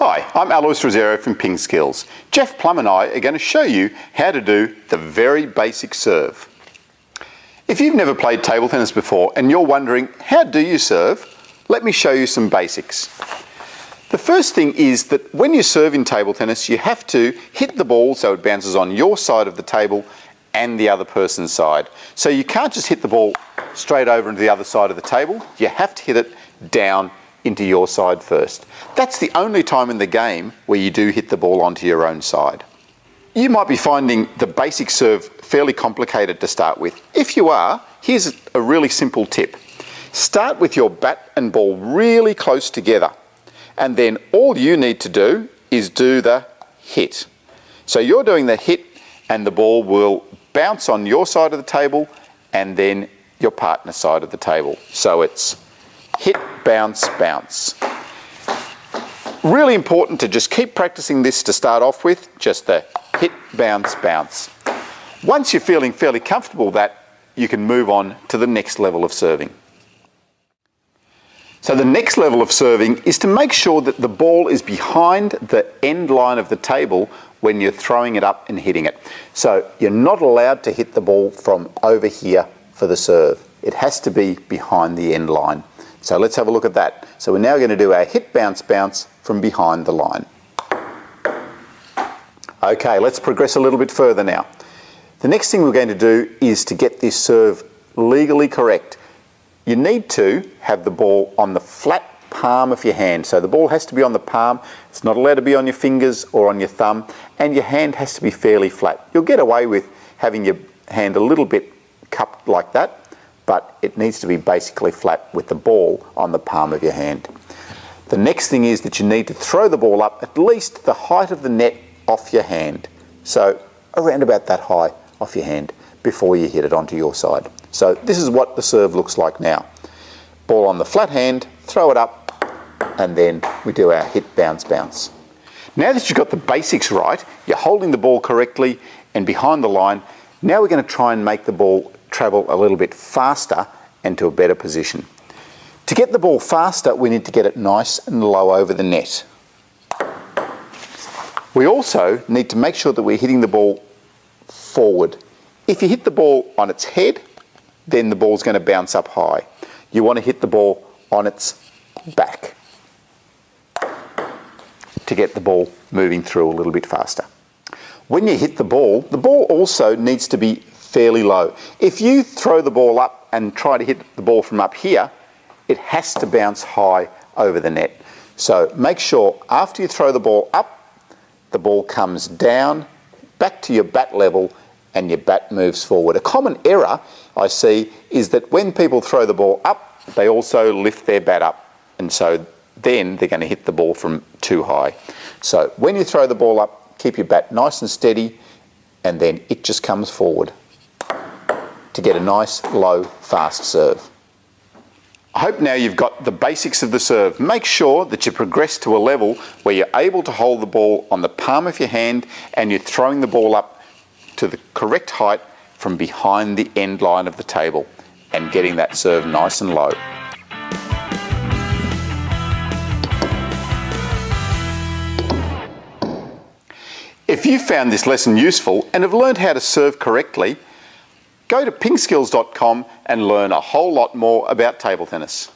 Hi, I'm Alois Rosero from Ping Skills. Jeff Plum and I are going to show you how to do the very basic serve. If you've never played table tennis before and you're wondering how do you serve, let me show you some basics. The first thing is that when you serve in table tennis, you have to hit the ball so it bounces on your side of the table and the other person's side. So you can't just hit the ball straight over into the other side of the table, you have to hit it down into your side first. That's the only time in the game where you do hit the ball onto your own side. You might be finding the basic serve fairly complicated to start with. If you are, here's a really simple tip. Start with your bat and ball really close together, and then all you need to do is do the hit. So you're doing the hit and the ball will bounce on your side of the table and then your partner's side of the table. So it's hit, bounce, bounce. Really important to just keep practicing this to start off with, just the hit, bounce, bounce. Once you're feeling fairly comfortable with that, you can move on to the next level of serving. So the next level of serving is to make sure that the ball is behind the end line of the table when you're throwing it up and hitting it. So you're not allowed to hit the ball from over here for the serve. It has to be behind the end line. So let's have a look at that. So we're now going to do our hit, bounce, bounce from behind the line. Okay, let's progress a little bit further now. The next thing we're going to do is to get this serve legally correct. You need to have the ball on the flat palm of your hand. So the ball has to be on the palm. It's not allowed to be on your fingers or on your thumb, and your hand has to be fairly flat. You'll get away with having your hand a little bit cupped like that, but it needs to be basically flat with the ball on the palm of your hand. The next thing is that you need to throw the ball up at least the height of the net off your hand. So around about that high off your hand before you hit it onto your side. So this is what the serve looks like now. Ball on the flat hand, throw it up, and then we do our hit, bounce, bounce. Now that you've got the basics right, you're holding the ball correctly and behind the line, now we're going to try and make the ball travel a little bit faster and to a better position. To get the ball faster, we need to get it nice and low over the net. We also need to make sure that we're hitting the ball forward. If you hit the ball on its head, then the ball's going to bounce up high. You want to hit the ball on its back to get the ball moving through a little bit faster. When you hit the ball also needs to be fairly low. If you throw the ball up and try to hit the ball from up here, it has to bounce high over the net. So make sure after you throw the ball up, the ball comes down, back to your bat level, and your bat moves forward. A common error I see is that when people throw the ball up, they also lift their bat up, and so then they're going to hit the ball from too high. So when you throw the ball up, keep your bat nice and steady, and then it just comes forward to get a nice, low, fast serve. I hope now you've got the basics of the serve. Make sure that you progress to a level where you're able to hold the ball on the palm of your hand and you're throwing the ball up to the correct height from behind the end line of the table and getting that serve nice and low. If you found this lesson useful and have learned how to serve correctly, go to pingskills.com and learn a whole lot more about table tennis.